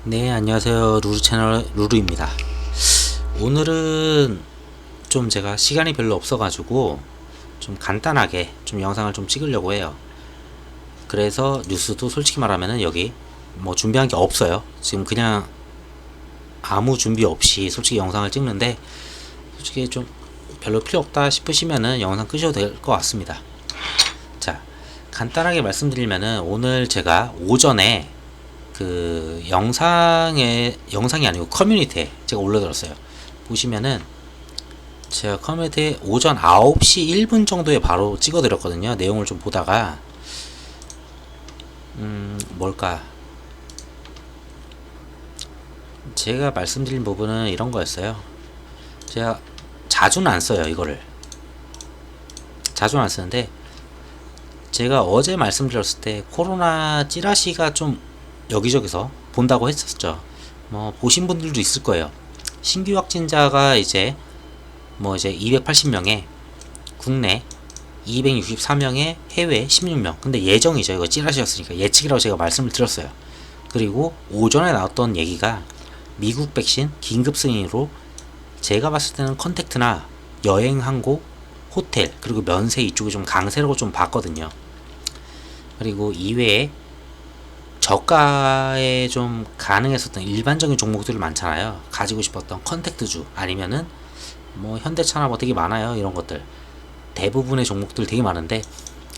네, 안녕하세요. 루루 채널 루루입니다. 오늘은 좀 제가 시간이 별로 없어가지고 좀 간단하게 좀 영상을 좀 찍으려고 해요. 그래서 뉴스도 솔직히 말하면은 여기 뭐 준비한 게 없어요. 지금 그냥 아무 준비 없이 솔직히 영상을 찍는데, 솔직히 좀 별로 필요 없다 싶으시면은 영상 끄셔도 될 것 같습니다. 자, 간단하게 말씀드리면은 오늘 제가 오전에 그 영상이 아니고 커뮤니티에 제가 올려들었어요. 보시면은 제가 커뮤니티에 오전 9시 1분 정도에 바로 찍어드렸거든요. 내용을 좀 보다가 뭘까, 제가 말씀드린 부분은 이런 거였어요. 제가 자주는 안 써요. 이거를 자주는 안 쓰는데, 제가 어제 말씀드렸을 때 코로나 찌라시가 좀 여기저기서 본다고 했었죠. 뭐 보신 분들도 있을 거예요. 신규 확진자가 이제 280명에 국내 264명에 해외 16명. 근데 예정이죠. 이거 찌라시였으니까 예측이라고 제가 말씀을 드렸어요. 그리고 오전에 나왔던 얘기가 미국 백신 긴급 승인으로 제가 봤을 때는 컨택트나 여행 항공, 호텔, 그리고 면세 이쪽이 좀 강세라고 좀 봤거든요. 그리고 이외에 저가에 좀 가능했었던 일반적인 종목들 많잖아요. 가지고 싶었던 컨택트주 아니면은 뭐 현대차나 뭐 되게 많아요. 이런 것들 대부분의 종목들 되게 많은데,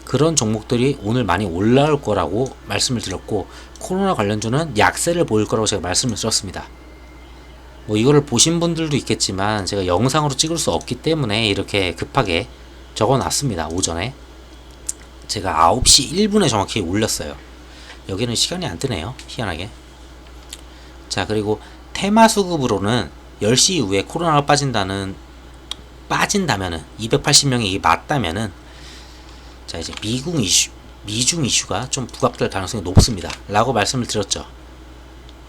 그런 종목들이 오늘 많이 올라올 거라고 말씀을 드렸고, 코로나 관련주는 약세를 보일 거라고 제가 말씀을 드렸습니다. 뭐 이거를 보신 분들도 있겠지만 제가 영상으로 찍을 수 없기 때문에 이렇게 급하게 적어 놨습니다. 오전에 제가 9시 1분에 정확히 올렸어요. 여기는 시간이 안 뜨네요. 희한하게. 자, 그리고 테마 수급으로는 10시 이후에 코로나가 빠진다면은 280명이 이게 맞다면은, 자 이제 미중 이슈가 좀 부각될 가능성이 높습니다. 라고 말씀을 드렸죠.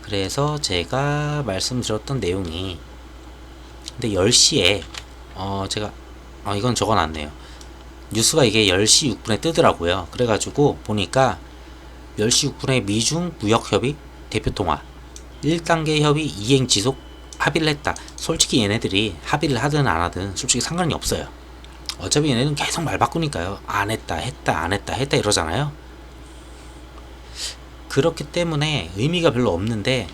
그래서 제가 말씀드렸던 내용이, 근데 10시에 제가 이건 적어놨네요. 뉴스가 이게 10시 6분에 뜨더라고요. 그래가지고 보니까 10시 6분에 미중 무역협의 대표통화 1단계 협의 이행 지속 합의를 했다. 솔직히 얘네들이 합의를 하든 안 하든 솔직히 상관이 없어요. 어차피 얘네는 계속 말 바꾸니까요. 안 했다 했다 안 했다 했다 이러잖아요. 그렇기 때문에 의미가 별로 없는데,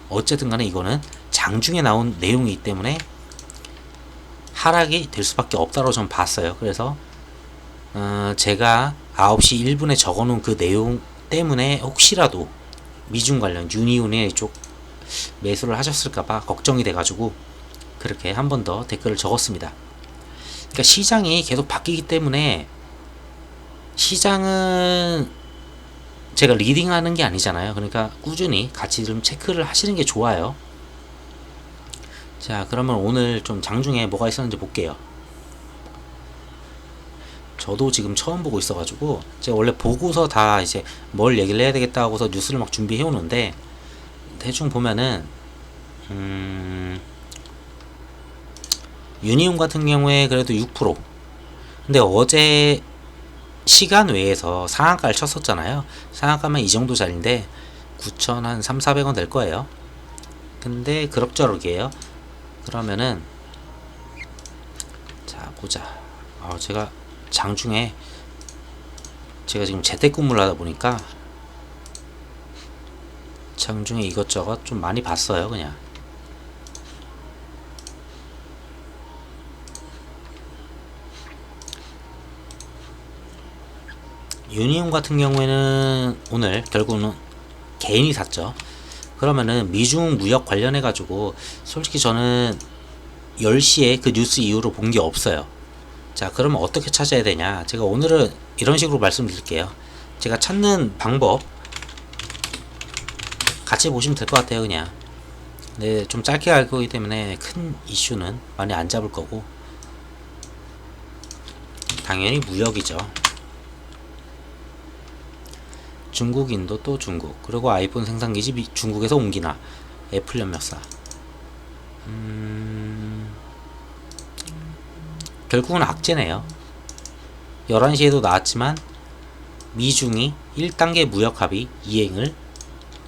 어쨌든 간에 이거는 장중에 나온 내용이기 때문에 하락이 될 수밖에 없다고 저는 봤어요. 그래서 제가 9시 1분에 적어놓은 그 내용 때문에 혹시라도 미중 관련 유니온의 쪽 매수를 하셨을까봐 걱정이 돼가지고 그렇게 한 번 더 댓글을 적었습니다. 그러니까 시장이 계속 바뀌기 때문에, 시장은 제가 리딩하는 게 아니잖아요. 그러니까 꾸준히 같이 좀 체크를 하시는 게 좋아요. 자, 그러면 오늘 좀 장중에 뭐가 있었는지 볼게요. 저도 지금 처음 보고 있어가지고, 제가 원래 보고서 다 이제 뭘 얘기를 해야 되겠다 하고서 뉴스를 막 준비해 오는데, 대충 보면은 유니온 같은 경우에 그래도 6%. 근데 어제 시간 외에서 상한가를 쳤었잖아요. 상한가면 이 정도 자리인데 9천 한 3, 400원 될 거예요. 근데 그럭저럭이에요. 그러면은 자 보자. 제가 장중에 제가 지금 재택근무를 하다 보니까 장중에 이것저것 좀 많이 봤어요. 그냥 유니온 같은 경우에는 오늘 결국은 개인이 샀죠. 그러면은 미중 무역 관련해 가지고 솔직히 저는 10시에 그 뉴스 이후로 본 게 없어요. 자, 그러면 어떻게 찾아야 되냐, 제가 오늘은 이런 식으로 말씀드릴게요. 제가 찾는 방법 같이 보시면 될 것 같아요. 그냥 네, 좀 짧게 할 거기 때문에 큰 이슈는 많이 안 잡을 거고, 당연히 무역이죠. 중국인도 또 중국, 그리고 아이폰 생산기지 중국에서 옮기나, 애플 연맥사. 결국은 악재네요. 11시에도 나왔지만 미중이 1단계 무역 합의 이행을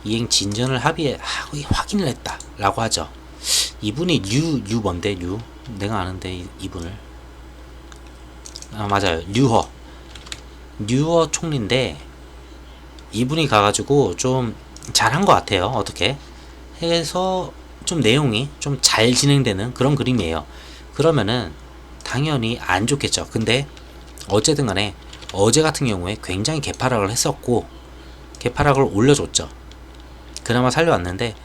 이행 진전을 확인을 했다 라고 하죠. 이분이 류 뭔데? 류 내가 아는데 이분을 맞아요. 류허 총리인데 이분이 가가지고 좀 잘한 것 같아요. 어떻게 해서 좀 내용이 좀 잘 진행되는 그런 그림이에요. 그러면은 당연히 안 좋겠죠. 근데 어쨌든 간에 어제 같은 경우에 굉장히 개파락을 했었고 개파락을 올려줬죠. 그나마 살려왔는데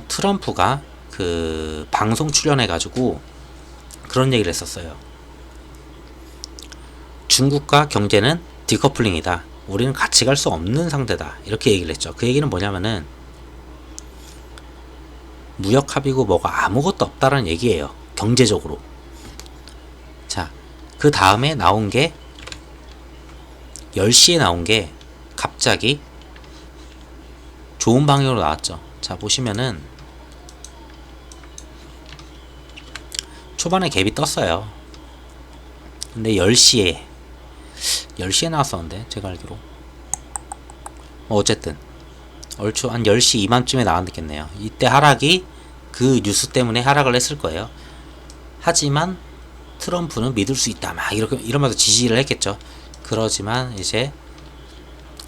트럼프가 그 방송 출연해가지고 그런 얘기를 했었어요. 중국과 경제는 디커플링이다. 우리는 같이 갈 수 없는 상대다. 이렇게 얘기를 했죠. 그 얘기는 뭐냐면은 무역 합의고 뭐가 아무것도 없다라는 얘기예요. 경제적으로. 자, 그 다음에 나온 게 10시에 나온 게 갑자기 좋은 방향으로 나왔죠. 자, 보시면은 초반에 갭이 떴어요. 근데 10시에 나왔었는데 제가 알기로 어쨌든 얼추 한 10시 이만쯤에 나왔겠네요. 이때 하락이 그 뉴스 때문에 하락을 했을 거예요. 하지만 트럼프는 믿을 수 있다 막 이러면서 지지를 했겠죠. 그러지만 이제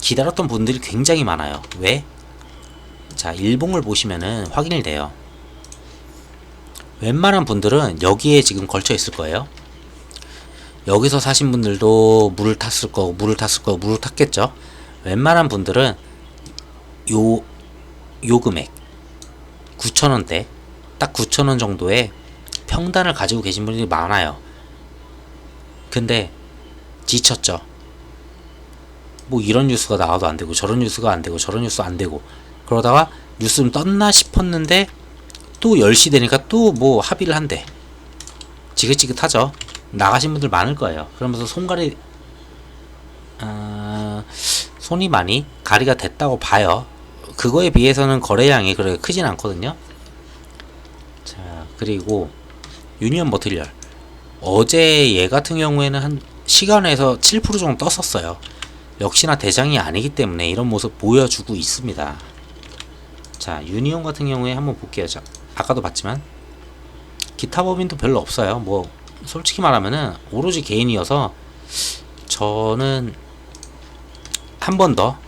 기다렸던 분들이 굉장히 많아요. 왜? 자, 일봉을 보시면은 확인이 돼요. 웬만한 분들은 여기에 지금 걸쳐 있을 거예요. 여기서 사신 분들도 물을 탔겠죠. 웬만한 분들은 요 금액 9,000원대 딱 9,000원 정도의 평단을 가지고 계신 분들이 많아요. 근데 지쳤죠. 뭐 이런 뉴스가 나와도 안 되고 저런 뉴스가 안 되고 저런 뉴스 안 되고 그러다가 뉴스 좀 떴나 싶었는데 또 10시 되니까 또 뭐 합의를 한대. 지긋지긋하죠. 나가신 분들 많을 거예요. 그러면서 손이 많이 가리가 됐다고 봐요. 그거에 비해서는 거래량이 그렇게 크진 않거든요. 자, 그리고 유니언 머티리얼 어제 얘 같은 경우에는 한 시간에서 7% 정도 떴었어요. 역시나 대장이 아니기 때문에 이런 모습 보여주고 있습니다. 자, 유니온 같은 경우에 한번 볼게요. 자, 아까도 봤지만 기타 법인도 별로 없어요. 뭐 솔직히 말하면은 오로지 개인이어서 저는 한 번 더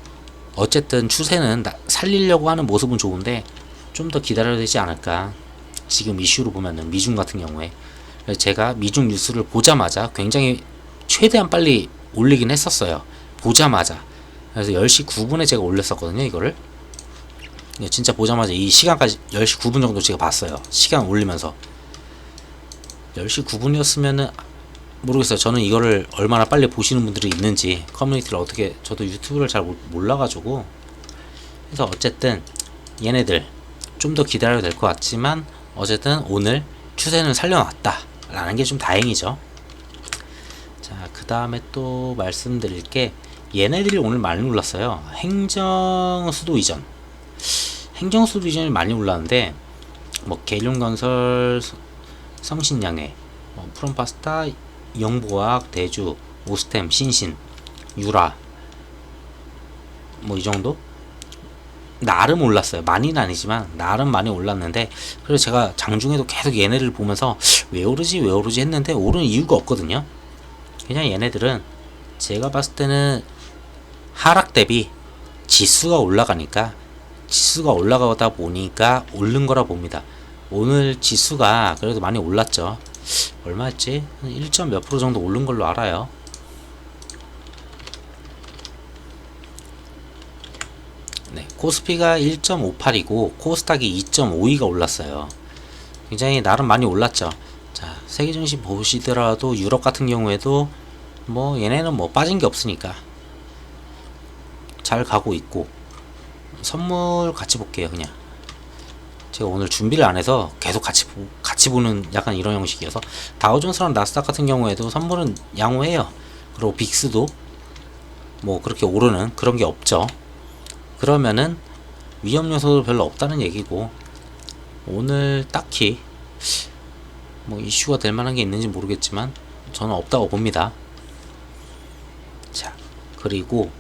어쨌든 추세는 살리려고 하는 모습은 좋은데 좀 더 기다려야 되지 않을까. 지금 이슈로 보면은 미중 같은 경우에 제가 미중 뉴스를 보자마자 굉장히 최대한 빨리 올리긴 했었어요. 보자마자. 그래서 10시 9분에 제가 올렸었거든요. 이거를 진짜 보자마자 이 시간까지 10시 9분 정도 제가 봤어요. 시간 올리면서 10시 9분이었으면은 모르겠어요. 저는 이거를 얼마나 빨리 보시는 분들이 있는지 커뮤니티를 어떻게 저도 유튜브를 잘 몰라가지고 그래서 어쨌든 얘네들 좀 더 기다려야 될 것 같지만 어쨌든 오늘 추세는 살려놨다 라는 게 좀 다행이죠. 자, 그 다음에 또 말씀드릴 게 얘네들이 오늘 많이 올랐어요. 행정수도 이전이 많이 올랐는데 뭐 계룡건설, 성신양해, 뭐 프롬파스타, 영보학, 대주, 오스템, 신신, 유라 뭐 이 정도? 나름 올랐어요. 많이는 아니지만 나름 많이 올랐는데 그래서 제가 장중에도 계속 얘네를 보면서 왜 오르지 했는데 오르는 이유가 없거든요. 그냥 얘네들은 제가 봤을 때는 하락 대비 지수가 올라가다 보니까 오른 거라 봅니다. 오늘 지수가 그래도 많이 올랐죠. 얼마였지? 1점 몇 프로 정도 오른 걸로 알아요. 네, 코스피가 1.58이고 코스닥이 2.52가 올랐어요. 굉장히 나름 많이 올랐죠. 자, 세계 증시 보시더라도 유럽 같은 경우에도 뭐 얘네는 뭐 빠진 게 없으니까 잘 가고 있고 선물 같이 볼게요. 그냥 제가 오늘 준비를 안 해서 계속 같이 보는 약간 이런 형식이어서 다우존스랑 나스닥 같은 경우에도 선물은 양호해요. 그리고 빅스도 뭐 그렇게 오르는 그런 게 없죠. 그러면은 위험 요소도 별로 없다는 얘기고 오늘 딱히 뭐 이슈가 될 만한 게 있는지 모르겠지만 저는 없다고 봅니다. 자, 그리고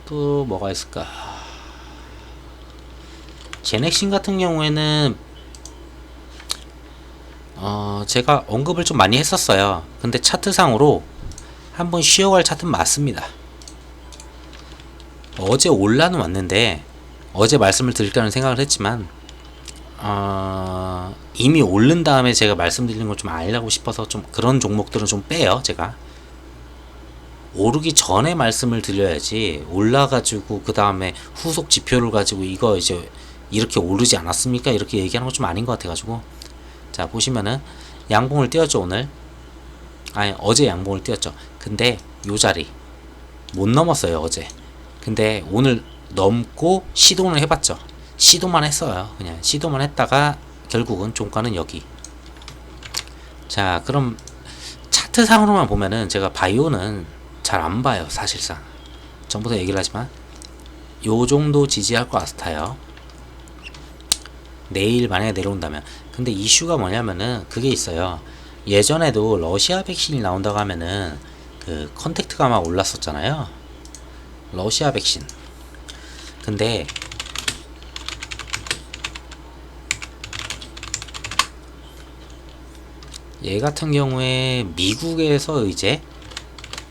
또 뭐가 있을까? 제넥신 같은 경우에는 제가 언급을 좀 많이 했었어요. 근데 차트상으로 한번 쉬어갈 차트는 맞습니다. 어제 올라는 왔는데 어제 말씀을 드릴까는 생각을 했지만 이미 오른 다음에 제가 말씀드리는 걸 좀 알려고 싶어서 좀 그런 종목들은 좀 빼요. 제가 오르기 전에 말씀을 드려야지 올라가지고 그 다음에 후속 지표를 가지고 이거 이제 이렇게 오르지 않았습니까? 이렇게 얘기하는 건 좀 아닌 것 같아가지고. 자, 보시면은 양봉을 띄웠죠. 오늘 아니 어제 양봉을 띄웠죠. 근데 요 자리 못 넘었어요 어제. 근데 오늘 넘고 시도는 해봤죠. 시도만 했어요. 그냥 시도만 했다가 결국은 종가는 여기. 자, 그럼 차트상으로만 보면은 제가 바이오는 잘 안 봐요. 사실상 전부터 얘기를 하지만 요 정도 지지할 것 같아요. 내일 만약에 내려온다면. 근데 이슈가 뭐냐면은 그게 있어요. 예전에도 러시아 백신이 나온다고 하면은 그 컨택트가 막 올랐었잖아요. 러시아 백신. 근데 얘 같은 경우에 미국에서 이제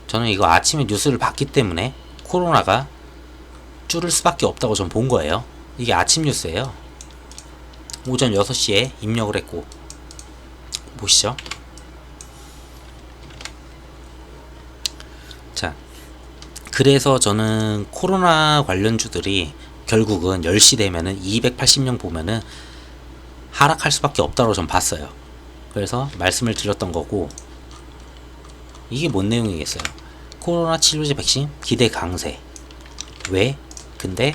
저는 이거 아침에 뉴스를 봤기 때문에 코로나가 줄을 수밖에 없다고 전 본 거예요. 이게 아침 뉴스예요. 오전 6시에 입력을 했고 보시죠. 자, 그래서 저는 코로나 관련주들이 결국은 10시 되면은 280명 보면은 하락할 수밖에 없다고 전 봤어요. 그래서 말씀을 드렸던 거고, 이게 뭔 내용이겠어요? 코로나 치료제 백신 기대 강세. 왜? 근데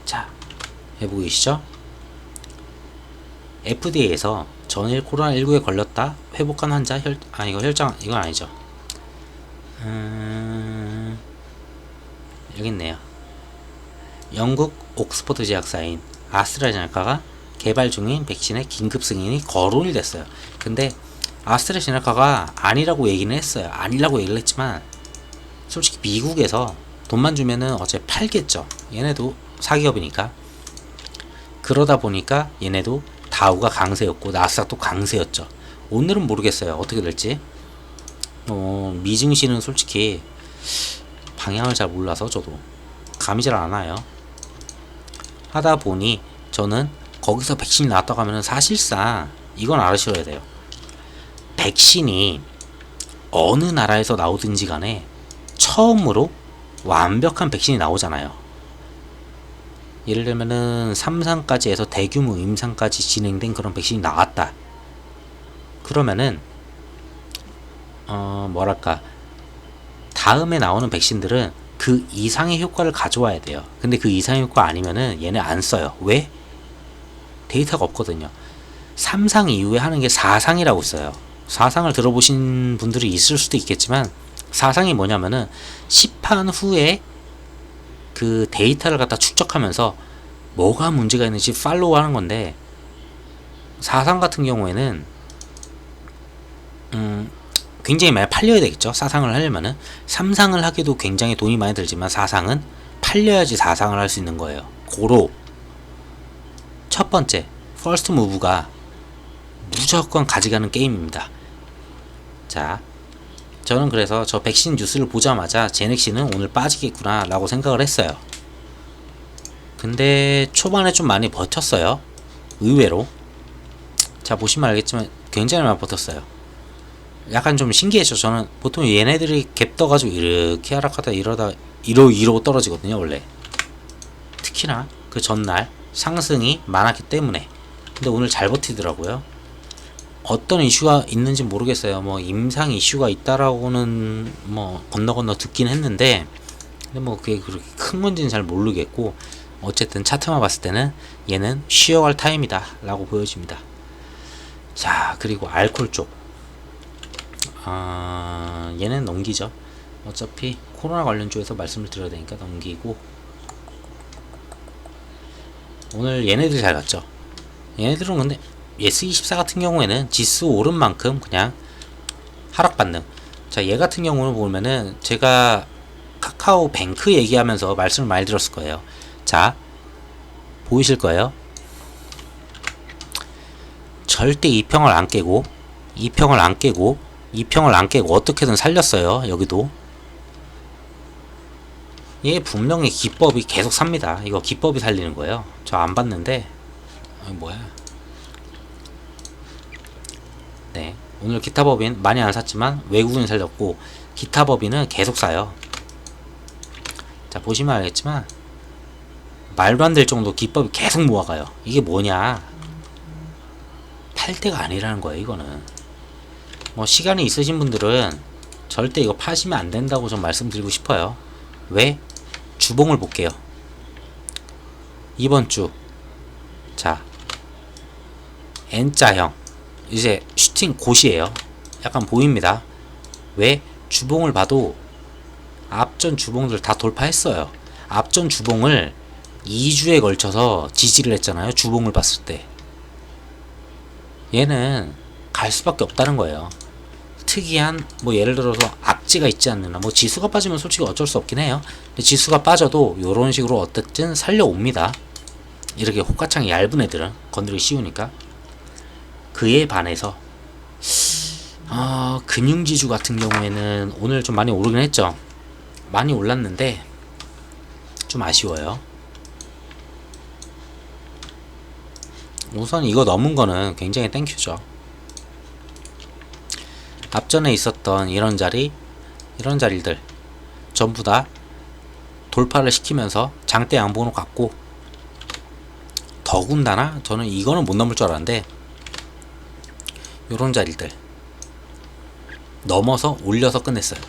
자, 해보고 계시죠? FDA에서 전일 코로나19에 걸렸다 회복한 환자 이거 혈장 이건 아니죠. 여기 있네요. 영국 옥스퍼드 제약사인 아스트라제네카가 개발 중인 백신의 긴급 승인이 거론이 됐어요. 근데 아스트라제네카가 아니라고 얘기는 했어요. 아니라고 얘기를 했지만 솔직히 미국에서 돈만 주면은 어차피 팔겠죠. 얘네도 사기업이니까. 그러다 보니까 얘네도 다우가 강세였고 나스닥도 강세였죠. 오늘은 모르겠어요. 어떻게 될지. 미증시는 솔직히 방향을 잘 몰라서 저도 감이 잘 안 와요. 하다 보니 저는 거기서 백신이 나왔다고 하면은 사실상 이건 알아셔야 돼요. 백신이 어느 나라에서 나오든지 간에 처음으로 완벽한 백신이 나오잖아요. 예를 들면은 3상까지 해서 대규모 임상까지 진행된 그런 백신이 나왔다. 그러면은 뭐랄까 다음에 나오는 백신들은 그 이상의 효과를 가져와야 돼요. 근데 그 이상의 효과 아니면은 얘네 안 써요. 왜? 데이터가 없거든요. 3상 이후에 하는 게 4상이라고 있어요. 4상을 들어보신 분들이 있을 수도 있겠지만 4상이 뭐냐면은 시판 후에 그 데이터를 갖다 축적하면서 뭐가 문제가 있는지 팔로우 하는 건데 4상 같은 경우에는 굉장히 많이 팔려야 되겠죠. 4상을 하려면은 3상을 하기도 굉장히 돈이 많이 들지만 4상은 팔려야지 4상을 할 수 있는 거예요. 고로 첫 번째 퍼스트 무브가 무조건 가져가는 게임입니다. 자, 저는 그래서 저 백신 뉴스를 보자마자 제넥시는 오늘 빠지겠구나 라고 생각을 했어요. 근데 초반에 좀 많이 버텼어요. 의외로. 자, 보시면 알겠지만 굉장히 많이 버텼어요. 약간 좀 신기했죠. 저는 보통 얘네들이 갭 떠가지고 이렇게 하락하다 이러고 떨어지거든요 원래. 특히나 그 전날 상승이 많았기 때문에. 근데 오늘 잘 버티더라고요. 어떤 이슈가 있는지 모르겠어요. 뭐 임상 이슈가 있다라고는 뭐 건너 듣긴 했는데, 근데 뭐 그게 그렇게 큰 건지는 잘 모르겠고, 어쨌든 차트만 봤을 때는 얘는 쉬어갈 타임이다 라고 보여집니다. 자, 그리고 알콜 쪽 얘는 넘기죠. 어차피 코로나 관련주에서 말씀을 드려야 되니까 넘기고, 오늘 얘네들 잘 갔죠. 얘네들은 근데 예스24 같은 경우에는 지수 오른 만큼 그냥 하락 반등. 자, 얘 같은 경우는 보면은 제가 카카오 뱅크 얘기하면서 말씀을 많이 드렸을 거예요. 자, 보이실 거예요. 절대 2평을 안 깨고 2평을 안 깨고 2평을 안 깨고 어떻게든 살렸어요. 여기도 얘 분명히 기법이 계속 삽니다. 이거 기법이 살리는 거예요. 저 안 봤는데 뭐야. 네, 오늘 기타 법인 많이 안 샀지만 외국인이 살렸고 기타 법인은 계속 사요. 자, 보시면 알겠지만 말도 안 될 정도 기법이 계속 모아가요. 이게 뭐냐, 팔 때가 아니라는 거예요. 이거는 뭐 시간이 있으신 분들은 절대 이거 파시면 안 된다고 좀 말씀드리고 싶어요. 왜? 주봉을 볼게요. 이번 주, 자, N자형 이제 슈팅 곧이에요. 약간 보입니다. 왜? 주봉을 봐도 앞전 주봉들 다 돌파했어요. 앞전 주봉을 2주에 걸쳐서 지지를 했잖아요. 주봉을 봤을 때 얘는 갈 수밖에 없다는 거예요. 특이한 뭐 예를 들어서 악재가 있지 않느냐, 뭐 지수가 빠지면 솔직히 어쩔 수 없긴 해요. 근데 지수가 빠져도 요런 식으로 어쨌든 살려옵니다. 이렇게 호가창이 얇은 애들은 건드리기 쉬우니까. 그에 반해서 금융지주 같은 경우에는 오늘 좀 많이 오르긴 했죠. 많이 올랐는데 좀 아쉬워요. 우선 이거 넘은 거는 굉장히 땡큐죠. 앞전에 있었던 이런 자리들 전부 다 돌파를 시키면서 장대 양봉으로 갔고, 더군다나 저는 이거는 못 넘을 줄 알았는데 요런 자리들 넘어서 올려서 끝냈어요.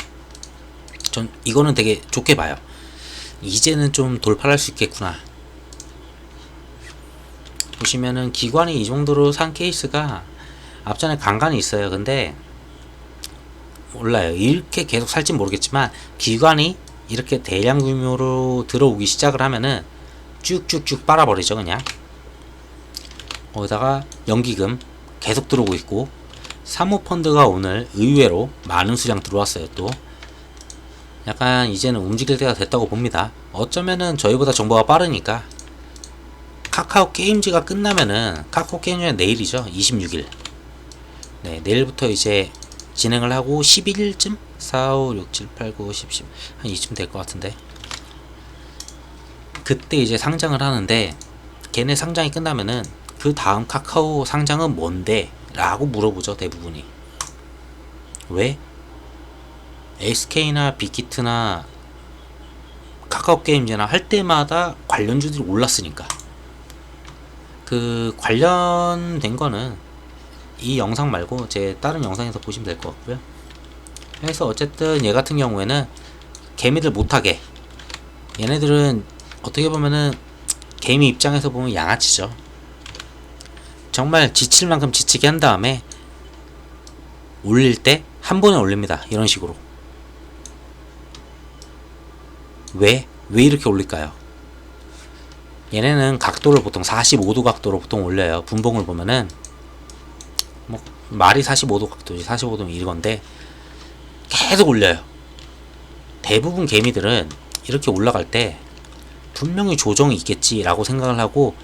전 이거는 되게 좋게 봐요. 이제는 좀 돌파를 할 수 있겠구나. 보시면은 기관이 이 정도로 산 케이스가 앞전에 간간이 있어요. 근데 몰라요. 이렇게 계속 살진 모르겠지만 기관이 이렇게 대량 규모로 들어오기 시작을 하면은 쭉쭉쭉 빨아버리죠. 그냥 거기다가 연기금 계속 들어오고 있고, 사모펀드가 오늘 의외로 많은 수량 들어왔어요. 또 약간 이제는 움직일 때가 됐다고 봅니다. 어쩌면은 저희보다 정보가 빠르니까. 카카오 게임즈가 끝나면은, 카카오 게임즈는 내일이죠. 26일. 네, 내일부터 이제 진행을 하고 11일쯤? 4, 5, 6, 7, 8, 9, 10, 10 한 이쯤 될 것 같은데, 그때 이제 상장을 하는데, 걔네 상장이 끝나면은 그 다음 카카오 상장은 뭔데? 라고 물어보죠. 대부분이. 왜? SK나 빅히트나 카카오 게임즈나 할 때마다 관련주들이 올랐으니까. 그 관련된 거는 이 영상 말고 제 다른 영상에서 보시면 될 것 같고요. 그래서 어쨌든 얘 같은 경우에는 개미들 못하게, 얘네들은 어떻게 보면은 개미 입장에서 보면 양아치죠. 정말 지칠 만큼 지치게 한 다음에 올릴 때 한 번에 올립니다. 이런 식으로. 왜 이렇게 올릴까요? 얘네는 각도를 보통 45도 각도로 보통 올려요. 분봉을 보면은 뭐 말이 45도 각도지, 45도면 이건데 계속 올려요. 대부분 개미들은 이렇게 올라갈 때 분명히 조정이 있겠지라고 생각을 하고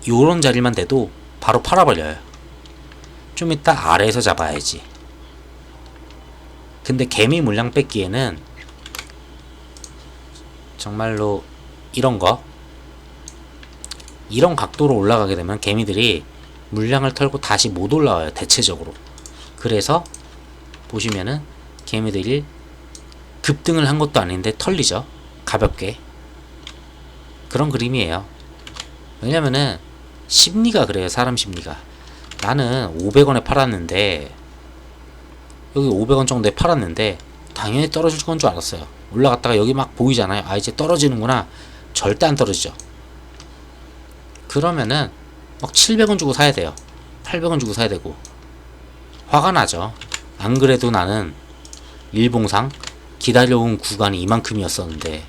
요런 자리만 돼도 바로 팔아버려요. 좀 이따 아래에서 잡아야지. 근데 개미 물량 뺏기에는 정말로 이런 각도로 올라가게 되면 개미들이 물량을 털고 다시 못 올라와요. 대체적으로. 그래서 보시면은 개미들이 급등을 한 것도 아닌데 털리죠. 가볍게. 그런 그림이에요. 왜냐면은 심리가 그래요. 사람 심리가. 나는 500원에 팔았는데, 여기 500원 정도에 팔았는데 당연히 떨어질 건 줄 알았어요. 올라갔다가 여기 막 보이잖아요. 아, 이제 떨어지는구나. 절대 안 떨어지죠. 그러면은 막 700원 주고 사야 돼요. 800원 주고 사야 되고. 화가 나죠. 안 그래도 나는 일봉상 기다려온 구간이 이만큼이었었는데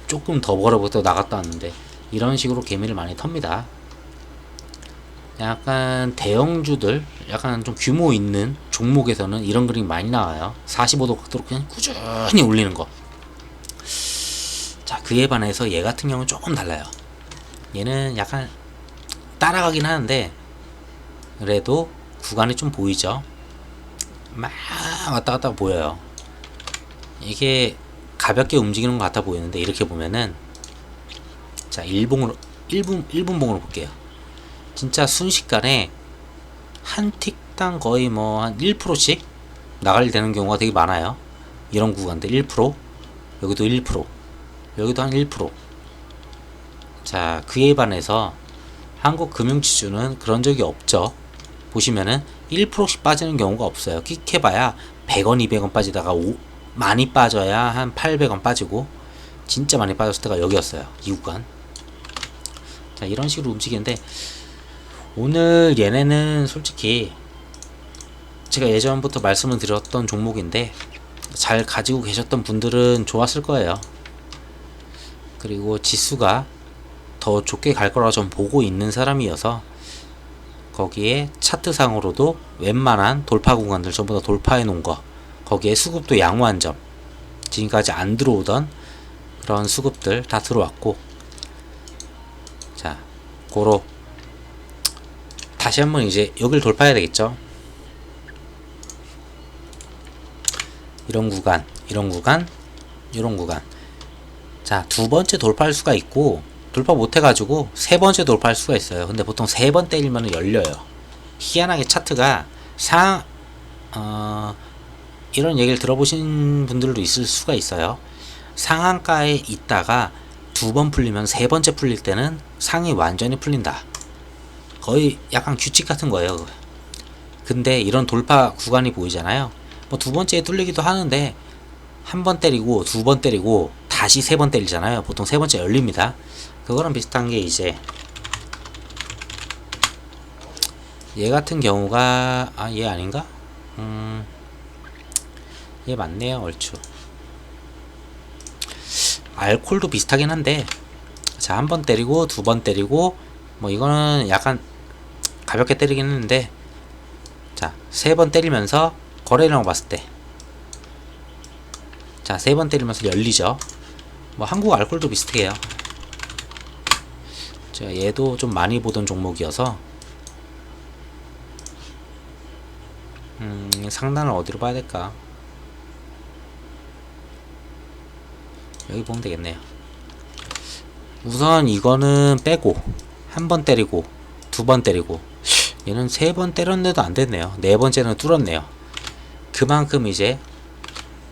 조금 더 벌어보다 나갔다 왔는데, 이런 식으로 개미를 많이 텁니다. 약간 대형주들, 약간 좀 규모 있는 종목에서는 이런 그림이 많이 나와요. 45도 각도로 그냥 꾸준히 올리는 거. 그에 반해서 얘 같은 경우는 조금 달라요. 얘는 약간 따라가긴 하는데 그래도 구간이 좀 보이죠. 막 왔다 갔다 보여요. 이게 가볍게 움직이는 것 같아 보이는데 이렇게 보면은 자 1분봉으로 볼게요. 진짜 순식간에 한 틱당 거의 뭐 한 1%씩 나갈 되는 경우가 되게 많아요. 이런 구간들 1%, 여기도 1%, 여기도 한 1%. 자, 그에 반해서 한국금융지주는 그런 적이 없죠. 보시면은 1%씩 빠지는 경우가 없어요. 끽해봐야 100원, 200원 빠지다가 많이 빠져야 한 800원 빠지고 진짜 많이 빠졌을 때가 여기였어요. 이 구간. 자, 이런 식으로 움직이는데 오늘 얘네는 솔직히 제가 예전부터 말씀을 드렸던 종목인데 잘 가지고 계셨던 분들은 좋았을 거예요. 그리고 지수가 더 좋게 갈 거라고 전 보고 있는 사람이어서 거기에 차트상으로도 웬만한 돌파 구간들 전부 다 돌파해 놓은 거, 거기에 수급도 양호한 점, 지금까지 안 들어오던 그런 수급들 다 들어왔고, 자, 고로 다시 한번 이제 여길 돌파해야 되겠죠. 이런 구간, 이런 구간, 이런 구간. 자, 두 번째 돌파할 수가 있고 돌파 못 해가지고 세 번째 돌파할 수가 있어요. 근데 보통 세 번 때리면 열려요. 희한하게 차트가 이런 얘기를 들어보신 분들도 있을 수가 있어요. 상한가에 있다가 두 번 풀리면 세 번째 풀릴 때는 상이 완전히 풀린다. 거의 약간 규칙 같은 거예요. 근데 이런 돌파 구간이 보이잖아요. 뭐 두 번째에 뚫리기도 하는데 한 번 때리고 두 번 때리고 다시 세 번 때리잖아요. 보통 세 번째 열립니다. 그거랑 비슷한 게 이제 얘 같은 경우가 얘 아닌가? 얘 맞네요. 얼추 알콜도 비슷하긴 한데 자, 한 번 때리고 두 번 때리고 뭐 이거는 약간 가볍게 때리긴 했는데 자, 세 번 때리면서 거래량을 봤을 때 자, 세 번 때리면서 열리죠. 뭐 한국 알콜도 비슷해요. 제가 얘도 좀 많이 보던 종목이어서 상단을 어디로 봐야 될까? 여기 보면 되겠네요. 우선 이거는 빼고 한 번 때리고 두 번 때리고 얘는 세 번 때렸는데도 안 됐네요. 네 번째는 뚫었네요. 그만큼 이제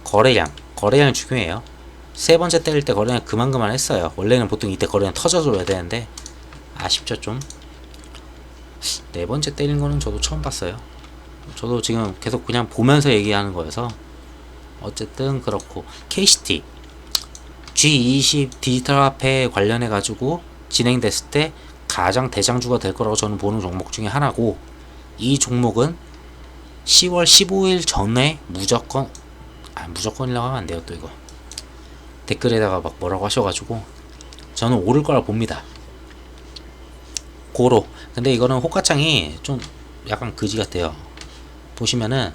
거래량이 중요해요. 세 번째 때릴 때 거래량 그만 했어요. 원래는 보통 이때 거래량 터져줘야 되는데 아쉽죠 좀. 네 번째 때린 거는 저도 처음 봤어요. 저도 지금 계속 그냥 보면서 얘기하는 거여서 어쨌든 그렇고 KCT G20 디지털 화폐 관련해 가지고 진행됐을 때 가장 대장주가 될 거라고 저는 보는 종목 중에 하나고, 이 종목은 10월 15일 전에 무조건이라고 하면 안 돼요. 또 이거 댓글에다가 막 뭐라고 하셔가지고 저는 오를 거라 봅니다. 고로. 근데 이거는 호가창이 좀 약간 그지 같아요. 보시면은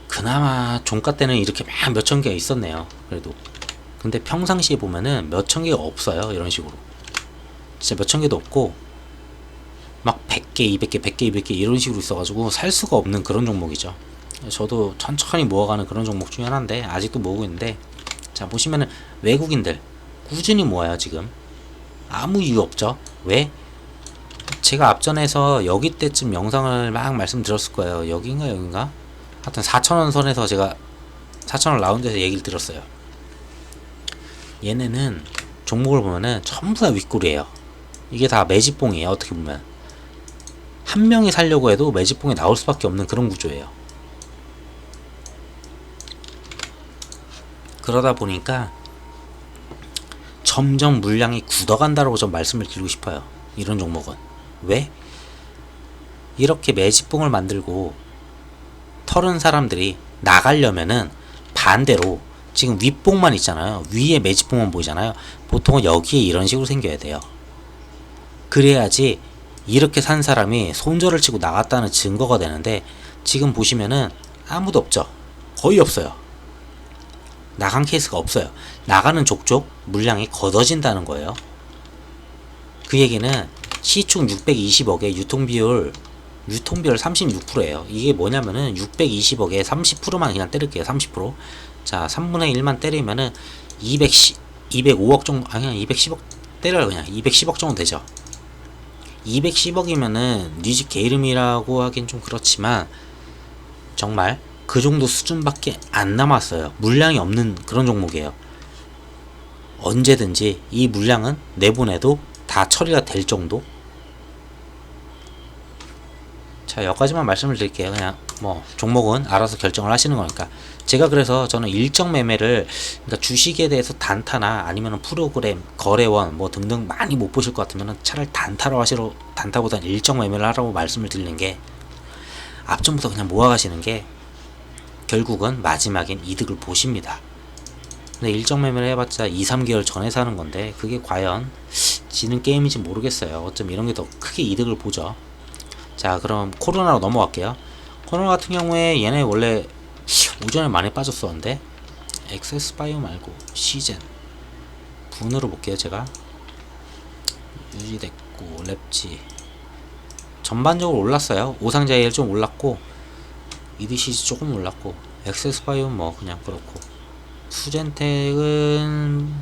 그나마 종가 때는 이렇게 막 몇천 개가 있었네요. 그래도 근데 평상시에 보면은 몇천 개가 없어요. 이런 식으로 진짜 몇천 개도 없고 막 100개, 200개, 100개, 200개 이런 식으로 있어가지고 살 수가 없는 그런 종목이죠. 저도 천천히 모아가는 그런 종목 중에 하나인데 아직도 모으고 있는데, 자 보시면은 외국인들 꾸준히 모아요. 지금 아무 이유 없죠. 왜? 제가 앞전에서 여기 때쯤 영상을 막 말씀드렸을 거예요. 여긴가 하여튼 4,000원 선에서 제가 4,000원 라운드에서 얘기를 들었어요. 얘네는 종목을 보면은 전부 다 윗골이에요. 이게 다 매집봉이에요. 어떻게 보면 한 명이 살려고 해도 매집봉에 나올 수밖에 없는 그런 구조예요. 그러다 보니까 점점 물량이 굳어간다라고 좀 말씀을 드리고 싶어요. 이런 종목은 왜? 이렇게 매집봉을 만들고 털은 사람들이 나가려면은 반대로 지금 윗봉만 있잖아요. 위에 매집봉만 보이잖아요. 보통은 여기에 이런 식으로 생겨야 돼요. 그래야지 이렇게 산 사람이 손절을 치고 나갔다는 증거가 되는데 지금 보시면은 아무도 없죠. 거의 없어요. 나간 케이스가 없어요. 나가는 족족 물량이 걷어진다는 거예요. 그 얘기는 시총 620억에 유통비율 36%예요. 이게 뭐냐면은 620억에 30%만 그냥 때릴게요. 30%. 자, 3분의 1만 때리면은 205억 정도, 아니, 그냥 210억 때려요. 그냥 210억 정도 되죠. 210억이면은 뉴지 게이름이라고 하긴 좀 그렇지만 정말 그 정도 수준밖에 안 남았어요. 물량이 없는 그런 종목이에요. 언제든지 이 물량은 내보내도 다 처리가 될 정도. 자, 여기까지만 말씀을 드릴게요. 그냥 뭐 종목은 알아서 결정을 하시는 거니까. 제가 그래서 저는 일정 매매를, 그러니까 주식에 대해서 단타나 아니면 프로그램, 거래원 뭐 등등 많이 못 보실 것 같으면 차라리 단타보다는 일정 매매를 하라고 말씀을 드리는 게, 앞전부터 그냥 모아가시는 게 결국은 마지막엔 이득을 보십니다. 근데 일정 매매를 해봤자 2, 3개월 전에 사는 건데 그게 과연 지는 게임인지 모르겠어요. 어쩜 이런 게 더 크게 이득을 보죠. 자, 그럼 코로나로 넘어갈게요. 코로나 같은 경우에 얘네 원래 오전에 많이 빠졌었는데, 엑세스바이오 말고 시젠 분으로 볼게요. 제가 유지됐고, 랩지 전반적으로 올랐어요. 오상자일 좀 올랐고, 이드시즈 조금 올랐고, 엑세스바이오 뭐 그냥 그렇고, 수젠텍은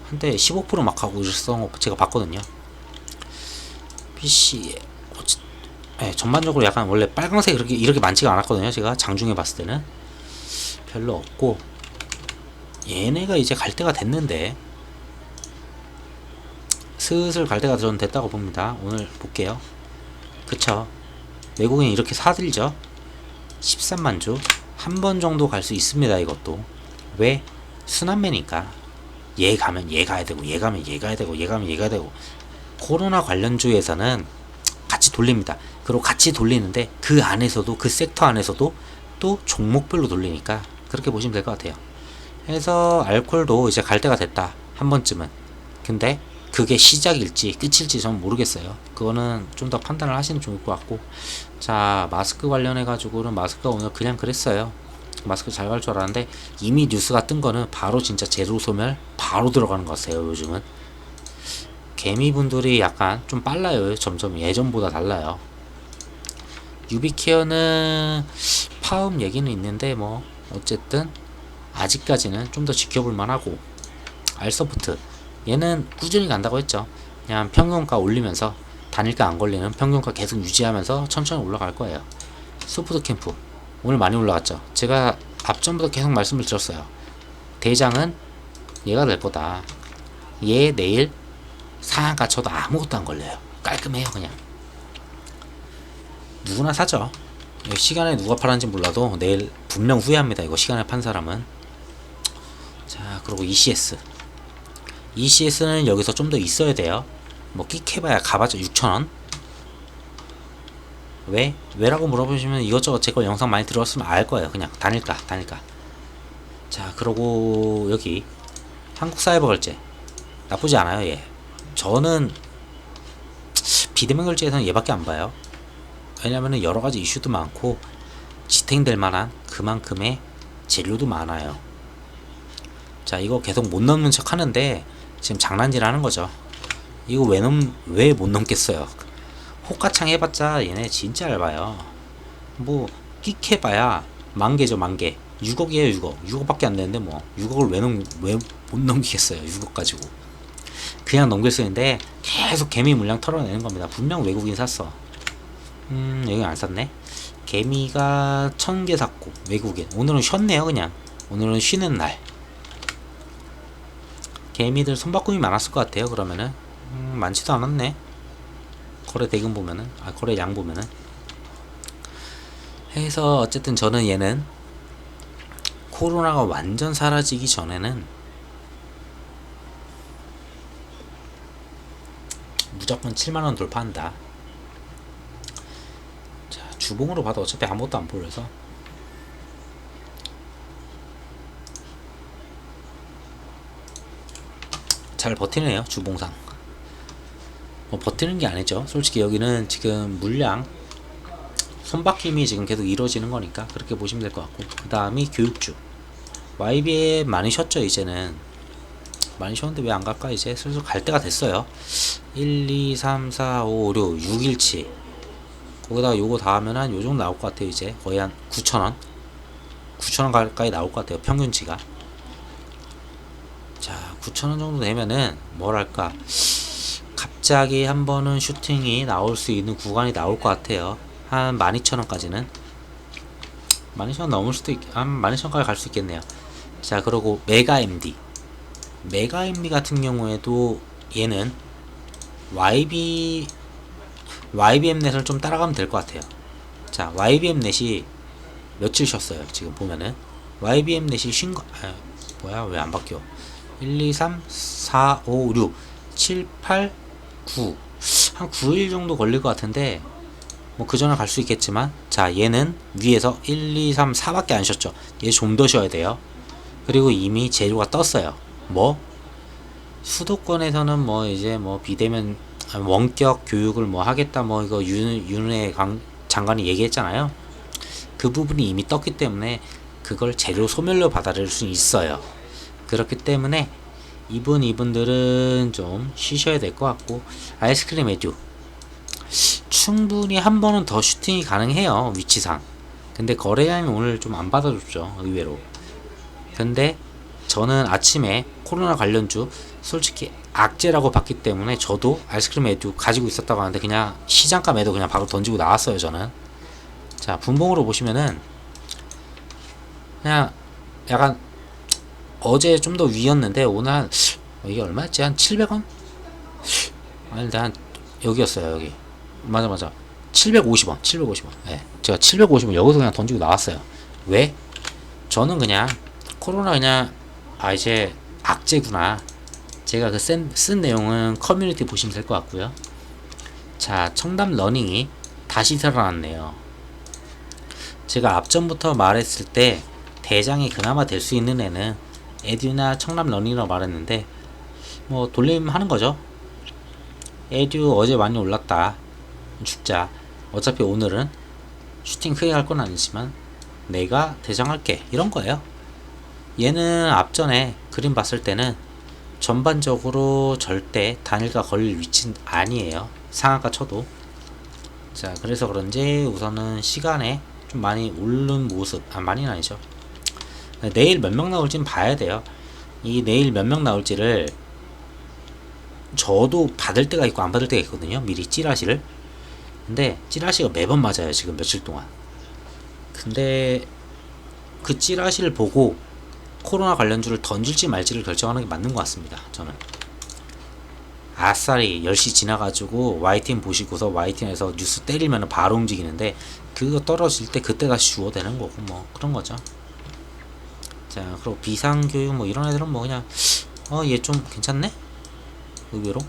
한때 15% 막 하고 있었던 거 제가 봤거든요. PC 네, 전반적으로 약간 원래 빨강색 이렇게 많지가 않았거든요. 제가 장중에 봤을 때는 별로 없고, 얘네가 이제 갈 때가 됐는데, 슬슬 갈 때가 전 됐다고 봅니다. 오늘 볼게요. 그쵸, 외국인 이렇게 사들죠. 13만 주 한 번 정도 갈 수 있습니다. 이것도 왜? 순환매니까. 얘 가면 얘 가야 되고, 얘 가면 얘 가야 되고, 얘 가면 얘 가야 되고. 코로나 관련주에서는 같이 돌립니다. 그리고 같이 돌리는데 그 안에서도, 그 섹터 안에서도 또 종목별로 돌리니까 그렇게 보시면 될 것 같아요. 그래서 알콜도 이제 갈 때가 됐다, 한 번쯤은. 근데 그게 시작일지 끝일지 전 모르겠어요. 그거는 좀 더 판단을 하시는 게 좋을 것 같고. 자, 마스크 관련해 가지고는 마스크가 오늘 그냥 그랬어요. 마스크 잘 갈 줄 알았는데 이미 뉴스가 뜬 거는 바로 진짜 제로 소멸 바로 들어가는 것 같아요. 요즘은 개미분들이 약간 좀 빨라요. 점점 예전보다 달라요. 유비케어는 파업 얘기는 있는데 뭐 어쨌든 아직까지는 좀 더 지켜볼 만하고, 알서프트 얘는 꾸준히 간다고 했죠. 그냥 평균가 올리면서 단일가 안 걸리는 평균가 계속 유지하면서 천천히 올라갈 거예요. 소프트 캠프 오늘 많이 올라갔죠. 제가 앞전부터 계속 말씀을 드렸어요. 대장은 얘가 될 거다. 얘 내일 상한가 쳐도 아무것도 안 걸려요. 깔끔해요. 그냥 누구나 사죠. 시간에 누가 팔았는지 몰라도 내일 분명 후회합니다. 이거 시간에 판 사람은. 자, 그리고 ECS는 여기서 좀 더 있어야 돼요. 뭐 끽해봐야 가봤자 6,000원. 왜라고 물어보시면 이것저것 제 거 영상 많이 들어왔으면 알 거예요. 그냥 단일가. 자, 그리고 여기 한국사이버결제 나쁘지 않아요. 얘 저는 비대면 결제에서는 얘밖에 안 봐요. 왜냐면은 여러가지 이슈도 많고 지탱될 만한 그만큼의 재료도 많아요. 자, 이거 계속 못 넘는 척 하는데 지금 장난질 하는 거죠. 이거 왜 못 넘겠어요. 호가창 해봤자 얘네 진짜 얇아요. 뭐 끽해봐야 만개죠. 만개 6억이에요. 6억밖에 안 되는데 뭐 6억을 왜 못 넘기겠어요. 6억 가지고 그냥 넘길 수 있는데 계속 개미 물량 털어내는 겁니다. 분명 외국인 샀어. 여기 안 샀네. 개미가 1000개 샀고 외국인 오늘은 쉬었네요. 그냥 오늘은 쉬는 날. 개미들 손바꿈이 많았을 것 같아요. 그러면은 많지도 않았네. 거래 대금 보면은, 거래 양 보면은. 해서 어쨌든 저는 얘는 코로나가 완전 사라지기 전에는 무조건 7만원 돌파한다. 자, 주봉으로 봐도 어차피 아무것도 안 보여서 잘 버티네요. 주봉상 뭐 버티는 게 아니죠. 솔직히 여기는 지금 물량 손바뀜이 지금 계속 이루어지는 거니까 그렇게 보시면 될 것 같고, 그 다음이 교육주. YBM 많이 쉬었죠. 이제는 많이 쉬었는데 왜 안 갈까? 이제 슬슬 갈 때가 됐어요. 1, 2, 3, 4, 5, 6, 6일치. 거기다가 요거 다 하면 한 요정도 나올 것 같아요. 이제 거의 한 9,000원 9,000원 가까이 나올 것 같아요. 평균치가. 자, 9,000원 정도 되면은 뭐랄까, 갑자기 한 번은 슈팅이 나올 수 있는 구간이 나올 것 같아요. 한 12,000원까지는 12,000원 넘을 수도 한 12,000원까지 갈 수 있겠네요. 자, 그리고 메가 MD 같은 경우에도 얘는 YBM넷을 좀 따라가면 될 것 같아요. 자, YBM넷이 며칠 쉬었어요. 지금 보면은 YBM넷이 쉰거 뭐야, 왜 안 바뀌어? 1, 2, 3, 4, 5, 6, 7, 8, 9. 한 9일 정도 걸릴 것 같은데, 뭐 그 전에 갈 수 있겠지만, 자, 얘는 위에서 1, 2, 3, 4밖에 안 쉬었죠. 얘 좀 더 쉬어야 돼요. 그리고 이미 재료가 떴어요. 뭐 수도권에서는 뭐 이제 뭐 비대면 원격 교육을 뭐 하겠다, 뭐 이거 윤은혜 장관이 얘기했잖아요. 그 부분이 이미 떴기 때문에 그걸 재료 소멸로 받아들일 수 있어요. 그렇기 때문에 이분들은 좀 쉬셔야 될 것 같고, 아이스크림 에듀 충분히 한 번은 더 슈팅이 가능해요. 위치상. 근데 거래량이 오늘 좀 안 받아줬죠. 의외로. 근데 저는 아침에 코로나 관련주 솔직히 악재라고 봤기 때문에 저도 아이스크림 에듀 가지고 있었다고 하는데 그냥 시장가 매도 그냥 바로 던지고 나왔어요. 저는. 자, 분봉으로 보시면은 그냥 약간 어제 좀 더 위였는데 오늘 한 이게 얼마였지? 한 700원? 아니, 한 여기였어요. 여기 맞아 750원. 네, 제가 750원 여기서 그냥 던지고 나왔어요. 왜? 저는 그냥 코로나 그냥 이제 악재구나. 제가 그 쓴 내용은 커뮤니티 보시면 될 것 같고요. 자, 청담 러닝이 다시 살아났네요. 제가 앞전부터 말했을 때 대장이 그나마 될 수 있는 애는 에듀나 청담 러닝이라고 말했는데, 뭐 돌림 하는 거죠. 에듀 어제 많이 올랐다, 죽자. 어차피 오늘은 슈팅 크게 할 건 아니지만 내가 대장할게, 이런 거예요. 얘는 앞전에 그림 봤을 때는 전반적으로 절대 단일가 걸릴 위치는 아니에요. 상한가 쳐도. 자, 그래서 그런지 우선은 시간에 좀 많이 오른 모습, 많이는 아니죠. 내일 몇 명 나올지는 봐야 돼요. 이 내일 몇 명 나올지를 저도 받을 때가 있고 안 받을 때가 있거든요. 미리 찌라시를. 근데 찌라시가 매번 맞아요. 지금 며칠 동안. 근데 그 찌라시를 보고 코로나 관련주를 던질지 말지를 결정하는 게 맞는 것 같습니다. 저는 아싸리 10시 지나가지고 YTN 보시고서 YTN에서 뉴스 때리면 바로 움직이는데, 그거 떨어질 때 그때 다시 주워 되는 거고 뭐 그런 거죠. 자, 그리고 비상교육 뭐 이런 애들은 뭐 그냥 얘 좀 괜찮네? 의외로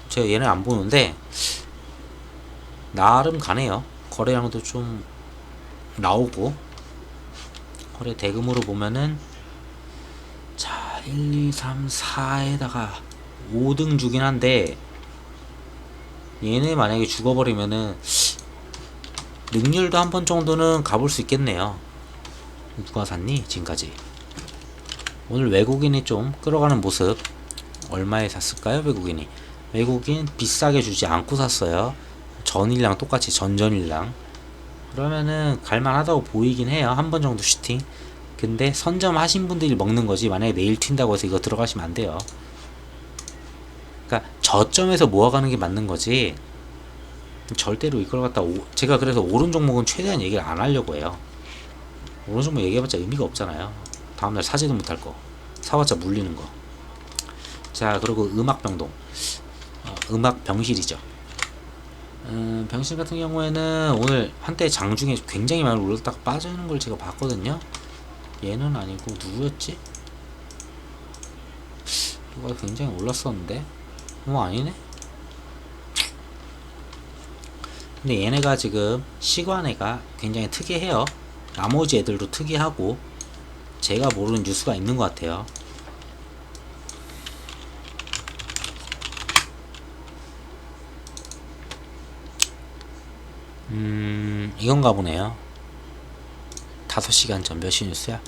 제가 얘는 안 보는데 나름 가네요. 거래량도 좀 나오고. 거래 대금으로 보면은 자, 1, 2, 3, 4에다가 5등 주긴 한데, 얘네 만약에 죽어버리면은 능률도 한 번 정도는 가볼 수 있겠네요. 누가 샀니 지금까지? 오늘 외국인이 좀 끌어가는 모습. 얼마에 샀을까요? 외국인 비싸게 주지 않고 샀어요. 전일랑 똑같이 전전일랑. 그러면은 갈만하다고 보이긴 해요. 한 번 정도 슈팅. 근데 선점 하신 분들이 먹는 거지, 만약에 내일 튄다고 해서 이거 들어가시면 안 돼요. 그러니까 저점에서 모아가는 게 맞는 거지, 절대로 이걸 갖다 제가 그래서 오른 종목은 최대한 얘기를 안 하려고 해요. 오른 종목 얘기해봤자 의미가 없잖아요. 다음날 사지도 못할 거, 사봤자 물리는 거. 자, 그리고 음악병동, 음악병실이죠. 병실 같은 경우에는 오늘 한때 장중에 굉장히 많이 올랐다가 빠지는 걸 제가 봤거든요. 얘는 아니고 누구였지? 누가 굉장히 올랐었는데 아니네. 근데 얘네가 지금 시간애가 굉장히 특이해요. 나머지 애들도 특이하고 제가 모르는 뉴스가 있는 것 같아요. 이건가 보네요. 5시간 전 몇 시 뉴스야?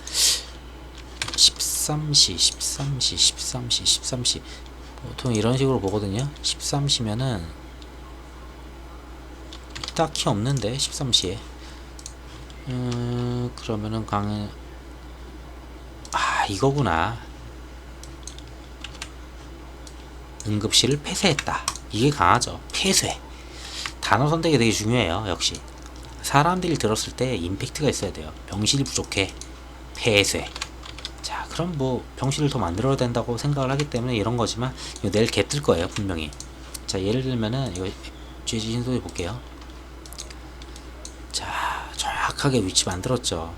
13시, 13시, 13시, 13시. 보통 이런 식으로 보거든요. 13시면은 딱히 없는데 13시에. 그러면은 이거구나. 응급실을 폐쇄했다. 이게 강하죠. 폐쇄. 단어 선택이 되게 중요해요. 역시 사람들이 들었을 때 임팩트가 있어야 돼요. 병실이 부족해. 폐쇄. 자, 그럼 뭐 병실을 더 만들어야 된다고 생각을 하기 때문에 이런 거지만 이거 내일 개 뜰 거예요, 분명히. 자, 예를 들면은 이거 GG 신소리 볼게요. 자, 정확하게 위치 만들었죠.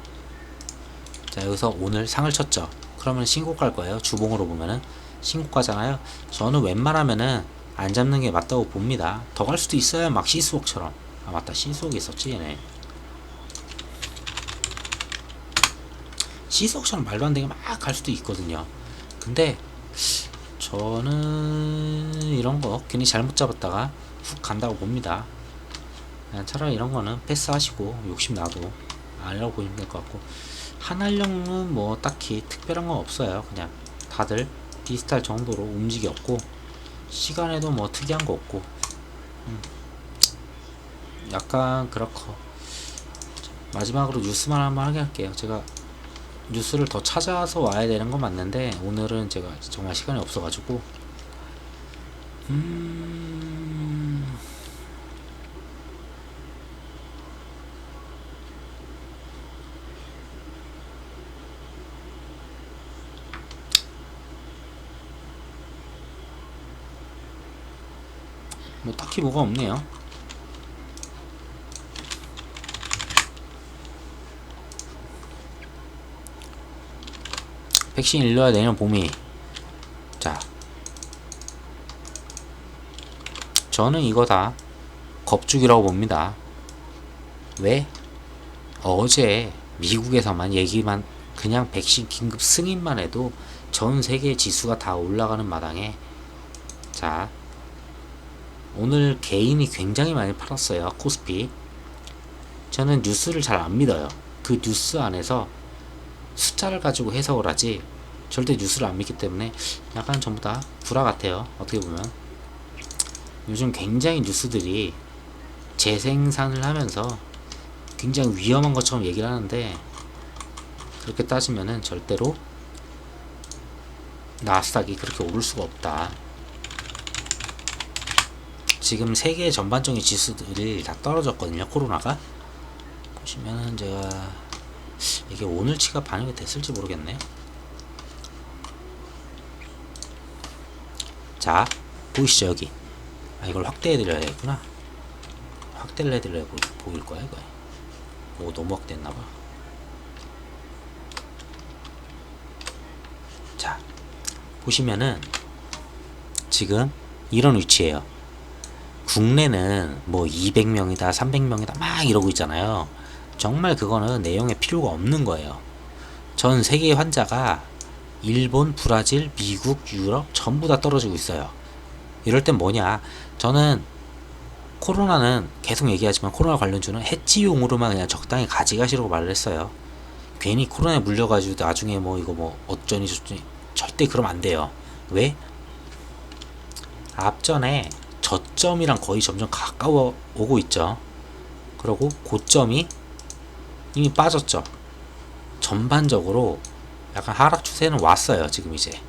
자, 여기서 오늘 상을 쳤죠. 그러면 신고 갈 거예요. 주봉으로 보면은 신고 가잖아요. 저는 웬만하면은 안 잡는 게 맞다고 봅니다. 더 갈 수도 있어요. 막 시스웍처럼. 아, 맞다. 시스웍이 있었지, 얘네. 시스웍처럼 말도 안 되게 막 갈 수도 있거든요. 근데 저는 이런 거 괜히 잘못 잡았다가 훅 간다고 봅니다. 그냥 차라리 이런 거는 패스하시고 욕심 나도 아니라고 보시면 될 것 같고, 한알령은 뭐 딱히 특별한 건 없어요. 그냥 다들 비슷할 정도로 움직였고 시간에도 뭐 특이한 거 없고 약간 그렇고. 마지막으로 뉴스만 한번 하게 할게요. 제가 뉴스를 더 찾아서 와야 되는 건 맞는데 오늘은 제가 정말 시간이 없어가지고 뭐 딱히 뭐가 없네요. 백신 일러야 내년 봄이. 자, 저는 이거 다 겁주기라고 봅니다. 왜? 어제 미국에서만 얘기만, 그냥 백신 긴급 승인만 해도 전 세계 지수가 다 올라가는 마당에, 자, 오늘 개인이 굉장히 많이 팔았어요. 코스피. 저는 뉴스를 잘 안 믿어요. 그 뉴스 안에서 숫자를 가지고 해석을 하지 절대 뉴스를 안 믿기 때문에 약간 전부 다 구라 같아요. 어떻게 보면 요즘 굉장히 뉴스들이 재생산을 하면서 굉장히 위험한 것처럼 얘기를 하는데, 그렇게 따지면은 절대로 나스닥이 그렇게 오를 수가 없다. 지금 세계 전반적인 지수들이 다 떨어졌거든요. 코로나가. 보시면은 제가 이게 오늘치가 반영이 됐을지 모르겠네. 자, 보이시죠 여기. 아, 이걸 확대해드려야겠구나. 확대를 해드려야 보일 거야 이거. 오, 너무 확대했나봐. 자, 보시면은 지금 이런 위치에요. 국내는 뭐 200명이다 300명이다 막 이러고 있잖아요. 정말 그거는 내용에 필요가 없는 거예요. 전 세계 환자가 일본, 브라질, 미국, 유럽 전부 다 떨어지고 있어요. 이럴 땐 뭐냐, 저는 코로나는 계속 얘기하지만 코로나 관련주는 해치용으로만 그냥 적당히 가져가시라고 말을 했어요. 괜히 코로나에 물려가지고 나중에 뭐 이거 뭐 어쩌니 저쩌니 절대 그러면 안 돼요. 왜? 앞전에 저점이랑 거의 점점 가까워 오고 있죠. 그리고 고점이 이미 빠졌죠. 전반적으로 약간 하락 추세는 왔어요. 지금 이제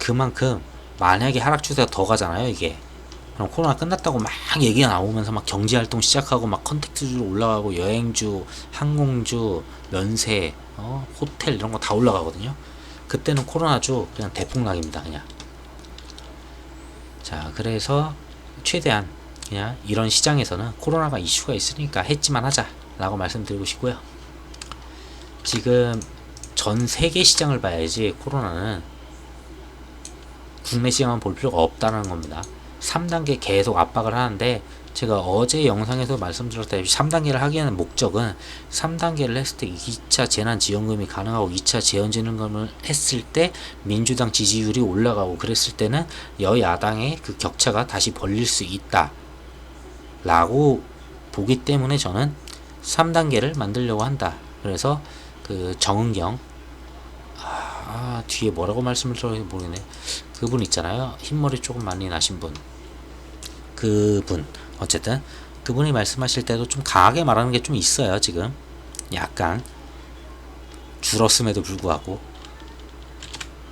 그만큼 만약에 하락 추세가 더 가잖아요. 이게 그럼 코로나 끝났다고 막 얘기가 나오면서 막 경제활동 시작하고 막 컨택트주 올라가고 여행주, 항공주, 면세, 호텔 이런 거 다 올라가거든요. 그때는 코로나주 그냥 대폭락입니다. 그냥. 자, 그래서 최대한 그냥 이런 시장에서는 코로나가 이슈가 있으니까 했지만 하자 라고 말씀드리고 싶고요. 지금 전 세계 시장을 봐야지 코로나는 국내 시장만 볼 필요가 없다는 겁니다. 3단계 계속 압박을 하는데, 제가 어제 영상에서 말씀드렸다시피 3단계를 하기 위한 목적은 3단계를 했을 때 2차 재난지원금이 가능하고 2차 재난지원금을 했을 때 민주당 지지율이 올라가고 그랬을 때는 여야당의 그 격차가 다시 벌릴 수 있다 라고 보기 때문에 저는 3단계를 만들려고 한다. 그래서 그 정은경 뒤에 뭐라고 말씀을 드려야 모르겠네. 그분 있잖아요. 흰머리 조금 많이 나신 분. 그분. 어쨌든 그분이 말씀하실 때도 좀 강하게 말하는 게 좀 있어요. 지금 약간 줄었음에도 불구하고.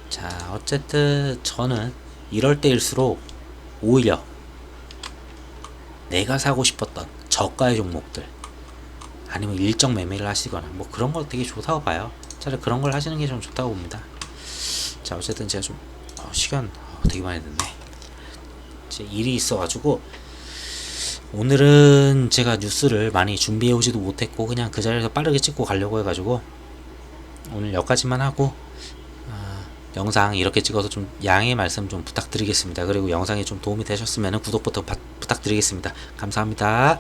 자, 어쨌든 저는 이럴 때일수록 오히려 내가 사고 싶었던 저가의 종목들 아니면 일정 매매를 하시거나 뭐 그런 거 되게 좋다고 봐요. 차라리 그런 걸 하시는 게 좀 좋다고 봅니다. 자, 어쨌든 제가 좀 시간 되게 많이 됐네. 제 일이 있어가지고 오늘은 제가 뉴스를 많이 준비해 오지도 못했고 그냥 그 자리에서 빠르게 찍고 가려고 해가지고 오늘 여기까지만 하고 영상 이렇게 찍어서 좀 양해 말씀 좀 부탁드리겠습니다. 그리고 영상이 좀 도움이 되셨으면 구독부터 부탁드리겠습니다. 감사합니다.